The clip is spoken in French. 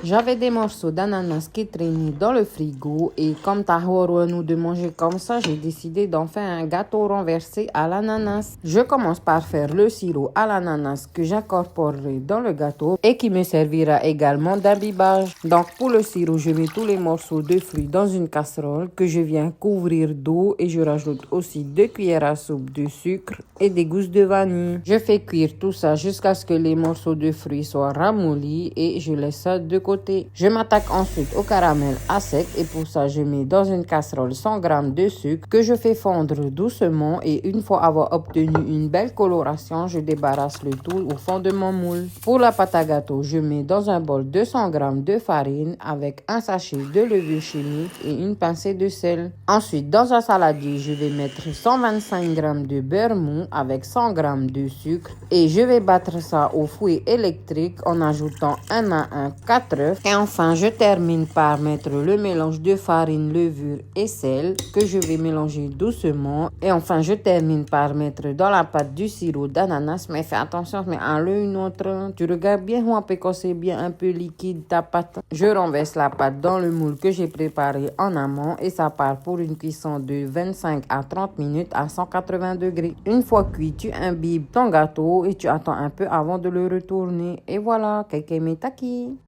J'avais des morceaux d'ananas qui traînaient dans le frigo et comme t'as horreur nous de manger comme ça, j'ai décidé d'en faire un gâteau renversé à l'ananas. Je commence par faire le sirop à l'ananas que j'incorporerai dans le gâteau et qui me servira également d'imbibage. Donc pour le sirop, je mets tous les morceaux de fruits dans une casserole que je viens couvrir d'eau et je rajoute aussi 2 cuillères à soupe de sucre et des gousses de vanille. Je fais cuire tout ça jusqu'à ce que les morceaux de fruits soient ramollis et je laisse ça de côté. Je m'attaque ensuite au caramel à sec et pour ça je mets dans une casserole 100 g de sucre que je fais fondre doucement et une fois avoir obtenu une belle coloration, je débarrasse le tout au fond de mon moule. Pour la pâte à gâteau, je mets dans un bol 200 g de farine avec un sachet de levure chimique et une pincée de sel. Ensuite, dans un saladier, je vais mettre 125 g de beurre mou avec 100 g de sucre et je vais battre ça au fouet électrique en ajoutant un à un 4 œufs. Et enfin, je termine par mettre le mélange de farine, levure et sel que je vais mélanger doucement. Et enfin, je termine par mettre dans la pâte du sirop d'ananas. Mais fais attention, mais enlève une autre. Tu regardes bien ou quand c'est bien un peu liquide ta pâte. Je renverse la pâte dans le moule que j'ai préparé en amont et ça part pour une cuisson de 25 à 30 minutes à 180 degrés. Une fois cuit, tu imbibes ton gâteau et tu attends un peu avant de le retourner. Et voilà, keke metaki.